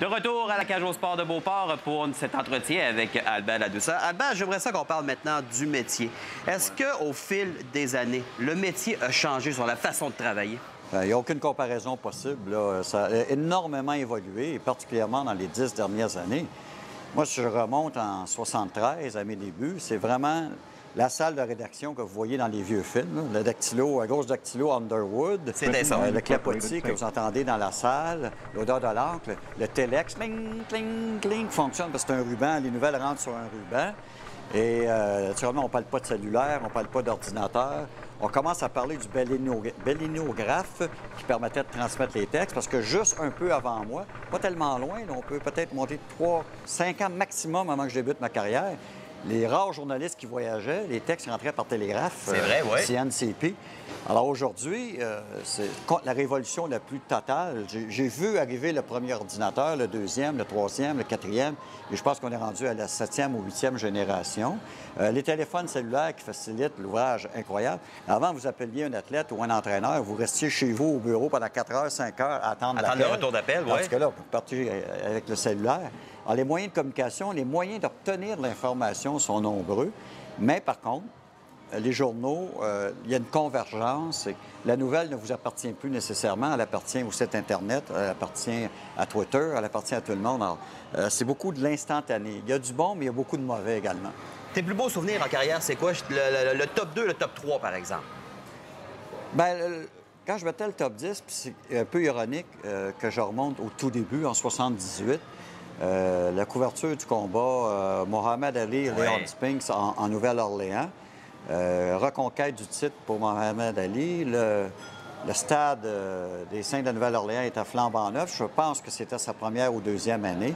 De retour à la Cage au Sport de Beauport pour cet entretien avec Albert Ladouceur. Albert, j'aimerais ça qu'on parle maintenant du métier. Est-ce qu'au fil des années, le métier a changé sur la façon de travailler? Il n'y a aucune comparaison possible, là. Ça a énormément évolué, et particulièrement dans les 10 dernières années. Moi, si je remonte en 73, à mes débuts, c'est vraiment la salle de rédaction que vous voyez dans les vieux films, là. Le dactylo, gauche dactylo Underwood. C'était ça. Le clapotis que vous entendez dans la salle, l'odeur de l'encre, le téléx, cling, cling, cling, fonctionne parce que c'est un ruban. Les nouvelles rentrent sur un ruban. Et naturellement, on ne parle pas de cellulaire, on ne parle pas d'ordinateur. On commence à parler du bellinographe qui permettait de transmettre les textes parce que juste un peu avant moi, pas tellement loin, là, on peut peut-être monter 3-5 ans maximum avant que je débute ma carrière. Les rares journalistes qui voyageaient, les textes rentraient par télégraphe. C'est vrai, oui. CNCP. Alors aujourd'hui, c'est la révolution la plus totale. J'ai vu arriver le premier ordinateur, le deuxième, le troisième, le quatrième, et je pense qu'on est rendu à la 7e ou 8e génération. Les téléphones cellulaires qui facilitent l'ouvrage incroyable. Avant, vous appeliez un athlète ou un entraîneur, vous restiez chez vous au bureau pendant 4 heures, 5 heures à attendre le retour d'appel, oui. Parce que là, vous partez avec le cellulaire. Alors, les moyens de communication, les moyens d'obtenir de l'information sont nombreux, mais par contre, les journaux, il y a une convergence. Et la nouvelle ne vous appartient plus nécessairement. Elle appartient au site Internet, elle appartient à Twitter, elle appartient à tout le monde. Alors, c'est beaucoup de l'instantané. Il y a du bon, mais il y a beaucoup de mauvais également. Tes plus beaux souvenirs en carrière, c'est quoi? Le top 2, le top 3, par exemple? Bien, quand je mettais le top 10, puis c'est un peu ironique que je remonte au tout début, en 78, la couverture du combat Mohamed Ali et Leon Spinks en Nouvelle-Orléans. Reconquête du titre pour Mohamed Ali. Le stade des Saints de Nouvelle-Orléans était flambant neuf. Je pense que c'était sa première ou deuxième année.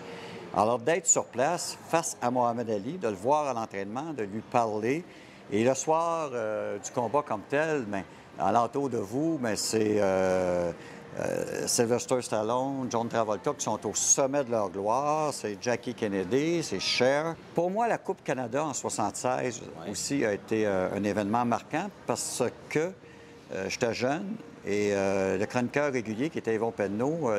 Alors, d'être sur place face à Mohamed Ali, de le voir à l'entraînement, de lui parler. Et le soir du combat comme tel, bien, alentour de vous, bien, c'est Sylvester Stallone, John Travolta qui sont au sommet de leur gloire. C'est Jackie Kennedy, c'est Cher. Pour moi, la Coupe Canada en 76 aussi a été un événement marquant parce que j'étais jeune et le chroniqueur régulier qui était Yvon Penneau,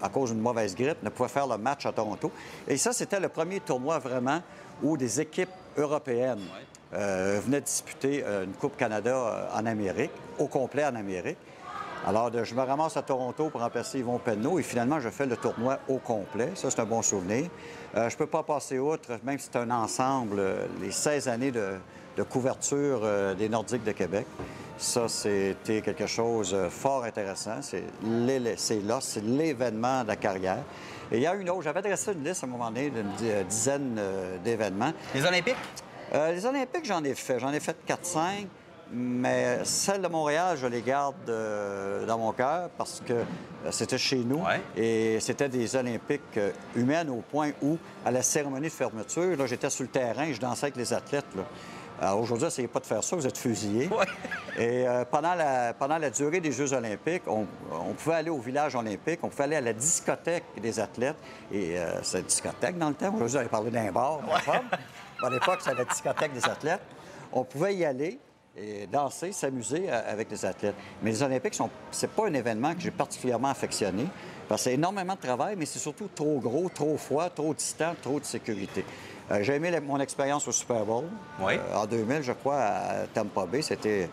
à cause d'une mauvaise grippe, ne pouvait faire le match à Toronto. Et ça, c'était le premier tournoi vraiment où des équipes européennes venaient disputer une Coupe Canada en Amérique, au complet en Amérique. Alors, je me ramasse à Toronto pour remplacer Yvon Penneau et finalement, je fais le tournoi au complet. Ça, c'est un bon souvenir. Je ne peux pas passer outre, même si c'est un ensemble, les 16 années de couverture des Nordiques de Québec. Ça, c'était quelque chose de fort intéressant. C'est l'événement de la carrière. Et il y a une autre. J'avais dressé une liste à un moment donné d'une dizaine d'événements. Les Olympiques? Les Olympiques, j'en ai fait. J'en ai fait 4-5. Mais celles de Montréal, je les garde dans mon cœur parce que c'était chez nous et c'était des Olympiques humaines au point où, à la cérémonie de fermeture, là, j'étais sur le terrain et je dansais avec les athlètes. Là. Alors aujourd'hui, essayez pas de faire ça, vous êtes fusillés. Et pendant la durée des Jeux olympiques, on pouvait aller au village olympique, on pouvait aller à la discothèque des athlètes. Et cette discothèque, dans le temps, aujourd'hui, on avait parlé d'un bar, à l'époque, c'était la discothèque des athlètes. On pouvait y aller et danser, s'amuser avec les athlètes. Mais les Olympiques, c'est pas un événement que j'ai particulièrement affectionné, parce que c'est énormément de travail, mais c'est surtout trop gros, trop froid, trop distant, trop de sécurité. J'ai aimé mon expérience au Super Bowl en 2000, je crois, à Tampa Bay. C'était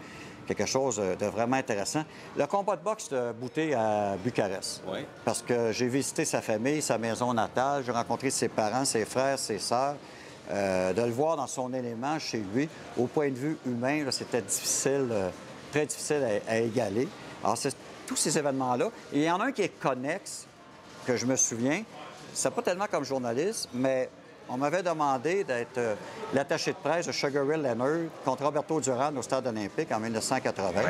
quelque chose de vraiment intéressant. Le combat de boxe de Bouté à Bucarest, parce que j'ai visité sa famille, sa maison natale, j'ai rencontré ses parents, ses frères, ses sœurs. De le voir dans son élément chez lui, au point de vue humain, c'était difficile, très difficile à égaler. Alors, c'est tous ces événements-là. Et il y en a un qui est connexe, que je me souviens. C'est pas tellement comme journaliste, mais on m'avait demandé d'être l'attaché de presse de Sugar Ray Leonard contre Roberto Duran au Stade olympique en 1980.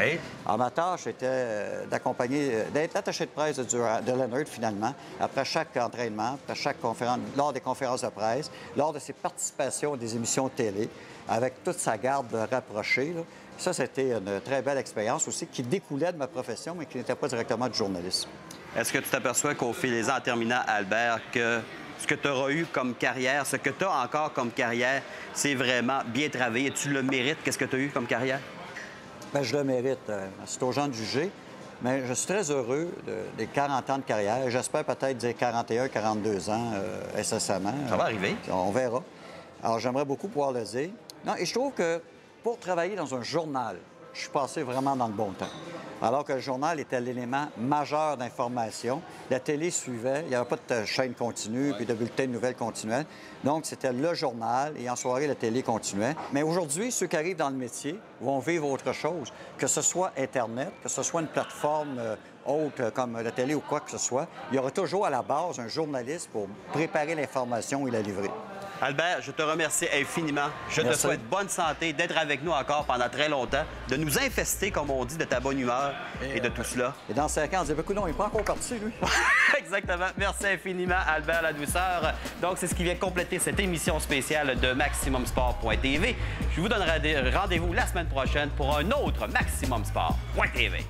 Alors, ma tâche était d'être l'attaché de presse de Leonard, finalement, après chaque entraînement, après chaque conférence, lors des conférences de presse, lors de ses participations à des émissions de télé, avec toute sa garde rapprochée. Là. Ça, c'était une très belle expérience aussi qui découlait de ma profession, mais qui n'était pas directement du journalisme. Est-ce que tu t'aperçois qu'au fil des ans, en terminant, Albert, que ce que tu auras eu comme carrière, ce que tu as encore comme carrière, c'est vraiment bien travaillé? Tu le mérites? Qu'est-ce que tu as eu comme carrière? Bien, je le mérite. C'est aux gens de juger. Mais je suis très heureux des 40 ans de carrière. J'espère peut-être dire 41, 42 ans incessamment. Ça va arriver. On verra. Alors, j'aimerais beaucoup pouvoir le dire. Non, et je trouve que pour travailler dans un journal, je suis passé vraiment dans le bon temps. Alors que le journal était l'élément majeur d'information. La télé suivait. Il n'y avait pas de chaîne continue puis de bulletin de nouvelles continuels. Donc, c'était le journal et en soirée, la télé continuait. Mais aujourd'hui, ceux qui arrivent dans le métier vont vivre autre chose, que ce soit Internet, que ce soit une plateforme autre comme la télé ou quoi que ce soit. Il y aura toujours à la base un journaliste pour préparer l'information et la livrer. Albert, je te remercie infiniment. Je te souhaite bonne santé, d'être avec nous encore pendant très longtemps, de nous infester, comme on dit, de ta bonne humeur et de tout cela. Et dans 5 ans, on se dit, écoute, non, il n'est pas encore parti, lui. Exactement. Merci infiniment, Albert Ladouceur. Donc, c'est ce qui vient compléter cette émission spéciale de MaximumSport.tv. Je vous donnerai rendez-vous la semaine prochaine pour un autre MaximumSport.tv.